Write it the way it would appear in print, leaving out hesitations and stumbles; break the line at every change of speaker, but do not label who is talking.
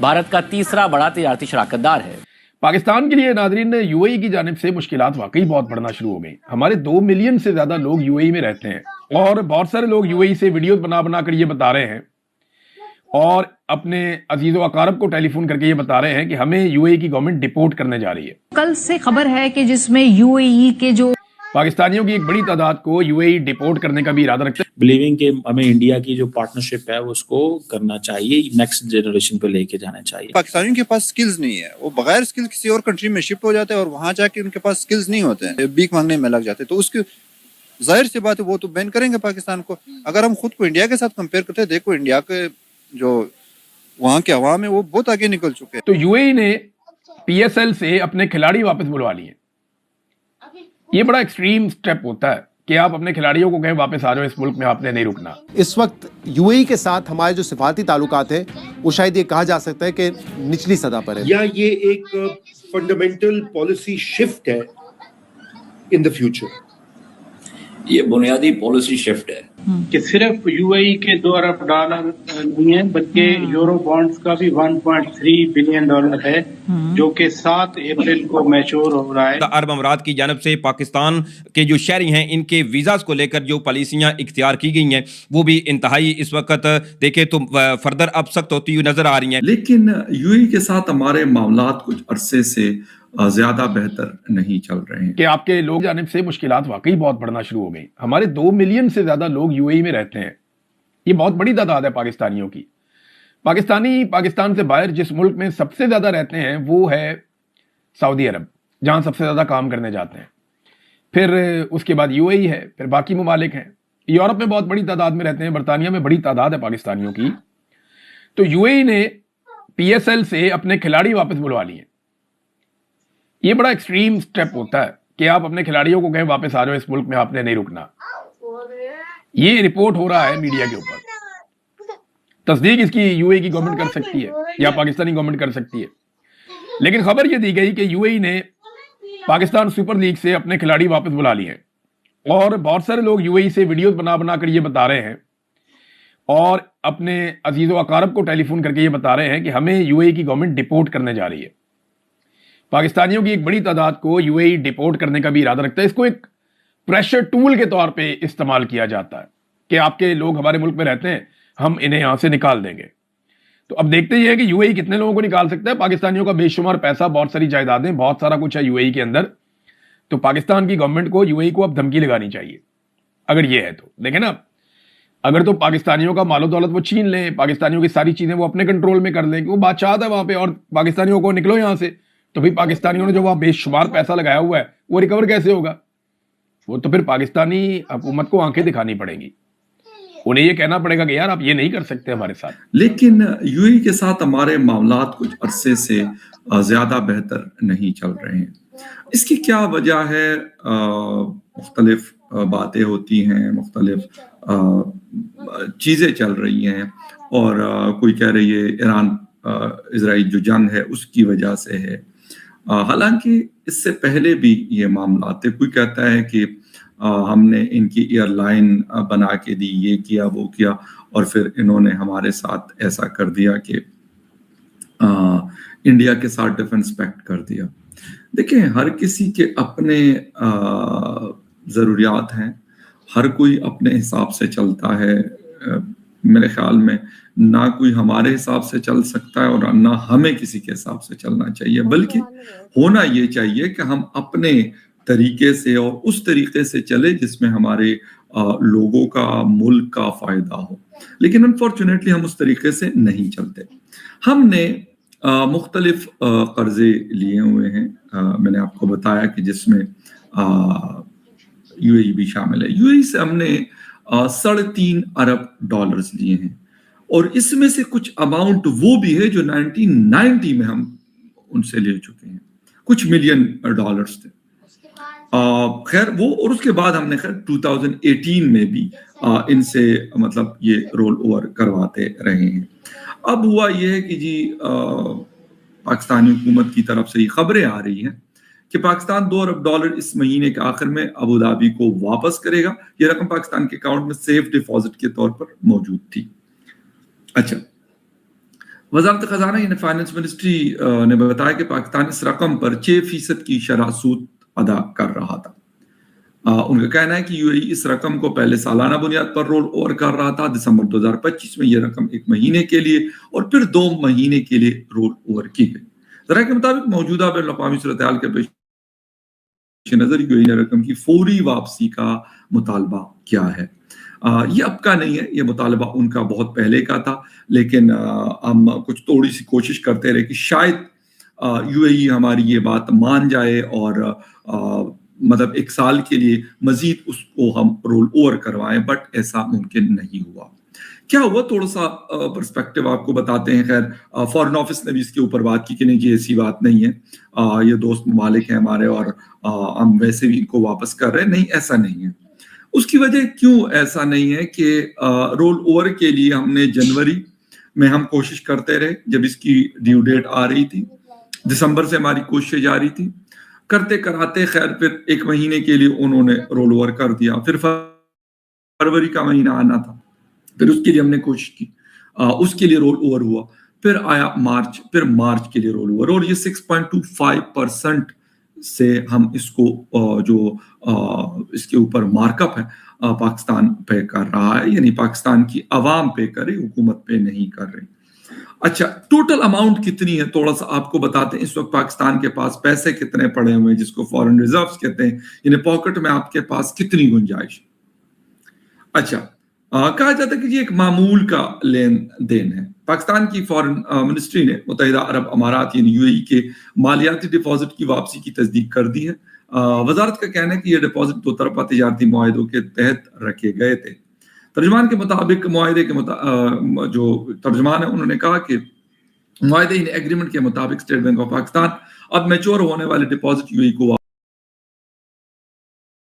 भारत का तीसरा बड़ा तजारती शराकत दार है।
पाकिस्तान के लिए नाजरीन यूएई की जानिब से मुश्किलात वाकई बहुत बढ़ना शुरू हो गई। हमारे 2 मिलियन से ज्यादा लोग यूएई में रहते हैं और बहुत सारे लोग यूएई से वीडियोस बना बना कर ये बता रहे हैं और अपने अजीज व अकारब को टेलीफोन करके ये बता रहे हैं कि हमें यूएई की गवर्नमेंट डिपोर्ट करने जा रही है।
कल से खबर है कि जिसमें यूएई के जो
पाकिस्तानियों की एक बड़ी तादाद को यूएई डिपोर्ट करने का भी इरादा रखते हैं।
बिलीविंग कि हमें इंडिया की जो पार्टनरशिप है उसको करना चाहिए, नेक्स्ट जनरेशन पे लेके जाना चाहिए।
पाकिस्तानियों के पास स्किल्स नहीं है, वो बगैर स्किल किसी और कंट्री में शिफ्ट हो जाते हैं और वहां जाके उनके पास स्किल्स नहीं होते हैं, भीख मांगने में लग जाते हैं। तो उसकी जाहिर सी बात है वो तो बैन करेंगे पाकिस्तान को। अगर हम खुद को इंडिया के साथ कंपेयर करते हैं, देखो इंडिया के जो वहाँ के अवाम है वो बहुत आगे निकल चुके हैं।
तो यूएई ने पीएसएल से अपने खिलाड़ी वापस बुलवा लिए। ये बड़ा एक्सट्रीम स्टेप होता है कि आप अपने खिलाड़ियों को कहें वापस आ जाओ, इस मुल्क में आपने नहीं रुकना।
इस वक्त यूएई के साथ हमारे जो सिफारती ताल्लुकात हैं वो शायद ये कहा जा सकता है कि निचली सतह पर है,
या ये एक फंडामेंटल पॉलिसी शिफ्ट है इन द फ्यूचर।
ये बुनियादी पॉलिसी शिफ्ट है
कि सिर्फ यूएई के $2 अरब नहीं है बल्कि यूरो बॉन्ड्स का भी $1.3 बिलियन है जो कि 7 अप्रैल को मैच्योर हो रहा है।
अरब अमारात की जानब से पाकिस्तान के जो शहरी हैं इनके वीज़ाज को लेकर जो पॉलिसियां इख्तियार की गई हैं वो भी इंतहाई इस वक्त देखें तो फर्दर अब सख्त होती हुई नजर आ रही हैं।
लेकिन यूएई के साथ हमारे मामलात कुछ अरसे से ज्यादा बेहतर नहीं चल रहे हैं
कि आपके लोग जानिब से मुश्किलात वाकई बहुत बढ़ना शुरू हो गई। हमारे 2 मिलियन से ज्यादा लोग यूएई में रहते हैं। ये बहुत बड़ी तादाद है पाकिस्तानियों की। पाकिस्तानी पाकिस्तान से बाहर जिस मुल्क में सबसे ज्यादा रहते हैं वो है सऊदी अरब, जहां सबसे ज्यादा काम करने जाते हैं। फिर उसके बाद यूएई है, फिर बाकी ममालिक हैं। यूरोप में बहुत बड़ी तादाद में रहते हैं, बरतानिया में बड़ी तादाद है पाकिस्तानियों की। तो यूएई ने पीएसएल से अपने खिलाड़ी वापस बुलवा लिए। ये बड़ा एक्सट्रीम स्टेप होता है कि आप अपने खिलाड़ियों को कहें वापस आ जाओ, इस मुल्क में आपने नहीं रुकना। ये रिपोर्ट हो रहा है मीडिया के ऊपर। तस्दीक इसकी यूएई की गवर्नमेंट कर सकती है या पाकिस्तानी गवर्नमेंट कर सकती है, लेकिन खबर ये दी गई कि यूएई ने पाकिस्तान सुपर लीग से अपने खिलाड़ी वापस बुला लिए और बहुत सारे लोग यूएई से वीडियोस बना बना कर ये बता रहे हैं और अपने अजीज व अकारब को टेलीफोन करके ये बता रहे हैं कि हमें यूएई की गवर्नमेंट डिपोर्ट करने जा रही है। पाकिस्तानियों की एक बड़ी तादाद को यूएई डिपोर्ट करने का भी इरादा रखता है। इसको एक प्रेशर टूल के तौर पे इस्तेमाल किया जाता है कि आपके लोग हमारे मुल्क में रहते हैं, हम इन्हें यहां से निकाल देंगे। तो अब देखते ही है कि यूएई कितने लोगों को निकाल सकता है। पाकिस्तानियों का बेशुमार पैसा, बहुत सारी जायदादें, बहुत सारा कुछ है यूएई के अंदर। तो पाकिस्तान की गवर्नमेंट को यूएई को अब धमकी लगानी चाहिए अगर ये है तो। देखें ना, अगर तो पाकिस्तानियों का मालो दौलत वो छीन लें, पाकिस्तानियों की सारी चीजें वो अपने कंट्रोल में कर लें कि वो बादशाह है वहां पे और पाकिस्तानियों को निकलो यहां से, तो फिर पाकिस्तानियों ने जो वहां बेशुमार पैसा लगाया हुआ है वो रिकवर कैसे होगा? वो तो फिर पाकिस्तानी हुकूमत को आंखें दिखानी पड़ेंगी, उन्हें ये कहना पड़ेगा कि यार आप ये नहीं कर सकते हमारे साथ।
लेकिन यूएई के साथ हमारे मामलात कुछ अरसे से ज्यादा बेहतर नहीं चल रहे हैं। इसकी क्या वजह है? मुख्तलिफ बातें होती हैं, मुख्तलिफ चीजें चल रही हैं और कोई कह रही है ईरान इजराइल जो जंग है उसकी वजह से है। हालांकि इससे पहले भी ये मामला थे। कोई कहता है कि हमने इनकी एयरलाइन बना के दी, ये किया वो किया, और फिर इन्होंने हमारे साथ ऐसा कर दिया कि इंडिया के साथ डिफेंस पैक्ट कर दिया। देखें, हर किसी के अपने ज़रूरियात हैं, हर कोई अपने हिसाब से चलता है। मेरे ख्याल में ना कोई हमारे हिसाब से चल सकता है और ना हमें किसी के हिसाब से चलना चाहिए, बल्कि होना ये चाहिए कि हम अपने तरीके से और उस तरीके से चले जिसमें हमारे लोगों का, मुल्क का फायदा हो। लेकिन अनफॉर्चुनेटली हम उस तरीके से नहीं चलते। हमने मुख्तलिफ कर्जे लिए हुए हैं, मैंने आपको बताया कि जिसमें यूएई भी शामिल है। यूएई से हमने $3.5 अरब लिए हैं और इसमें से कुछ अमाउंट वो भी है जो 1990 में हम उनसे ले चुके हैं, कुछ मिलियन डॉलर्स थे। खैर वो, और उसके बाद हमने खैर 2018 में भी इनसे मतलब ये रोल ओवर करवाते रहे हैं। अब हुआ ये है कि जी पाकिस्तानी हुकूमत की तरफ से ये खबरें आ रही हैं कि पाकिस्तान $2 अरब इस महीने के आखिर में अबू धाबी को वापस करेगा। ये रकम पाकिस्तान के अकाउंट में सेफ डिपॉजिट के तौर पर मौजूद थी। अच्छा, वजारत खजाना यानी फाइनेंस मिनिस्ट्री ने बताया कि पाकिस्तान इस रकम पर 6% की शरह सूद अदा कर रहा था। उनका कहना है कि यूएई इस रकम को पहले सालाना बुनियाद पर रोल ओवर कर रहा था। दिसंबर 2025 में यह रकम 1 महीने के लिए और फिर 2 महीने के लिए रोल ओवर की गई। जरा के मुताबिक मौजूदा बैन अवी सूरत हाल के पेश नजर यूएई ने रकम की फौरी वापसी का मुतालबा किया है। ये अब का नहीं है, ये मुतालबा उनका बहुत पहले का था, लेकिन हम कुछ थोड़ी सी कोशिश करते रहे कि शायद यूएई हमारी ये बात मान जाए और मतलब 1 साल के लिए मजीद उसको हम रोल ओवर करवाएं, बट ऐसा मुमकिन नहीं हुआ। क्या हुआ, थोड़ा सा पर्सपेक्टिव आपको बताते हैं। खैर फॉरेन ऑफिस ने भी इसके ऊपर बात की कि नहीं जी ऐसी बात नहीं है, ये दोस्त ममालिक हैं हमारे और हम वैसे भी इनको वापस कर रहे हैं। नहीं, ऐसा नहीं है। उसकी वजह क्यों ऐसा नहीं है कि रोल ओवर के लिए हमने जनवरी में हम कोशिश करते रहे, जब इसकी ड्यू डेट आ रही थी, दिसंबर से हमारी कोशिश जारी थी, करते कराते खैर फिर 1 महीने के लिए उन्होंने रोल ओवर कर दिया। फिर फरवरी का महीना आना था, फिर उसके लिए हमने कोशिश की, उसके लिए रोल ओवर हुआ। फिर आया मार्च, फिर मार्च के लिए रोल ओवर, और ये 6.25% से हम इसको जो इसके ऊपर मार्कअप है पाकिस्तान पे कर रहा है, यानी पाकिस्तान की अवाम पे करे, हुकूमत पे नहीं कर रही। अच्छा, टोटल अमाउंट कितनी है थोड़ा सा आपको बताते हैं। इस वक्त पाकिस्तान के पास पैसे कितने पड़े हुए हैं, जिसको फॉरेन रिजर्व्स कहते हैं, यानी पॉकेट में आपके पास कितनी गुंजाइश। अच्छा, कहा जाता है कि ये एक मामूल का लेन देन है। पाकिस्तान की फॉरेन मिनिस्ट्री ने मुत्तहिदा अरब अमारात यानी यूएई के मालियाती डिपॉजिट की वापसी की तस्दीक कर दी है। वजारत का कहना है कि ये डिपॉजिट 2 तरफा तिजारती मुआहिदों के तहत रखे गए थे। तर्जुमान के मुताबिक मुआहिदे के जो तर्जुमान है उन्होंने कहा कि मुआहिदे इन एग्रीमेंट के मुताबिक स्टेट बैंक ऑफ पाकिस्तान अब मैच्योर होने वाले डिपॉजिट यूएई को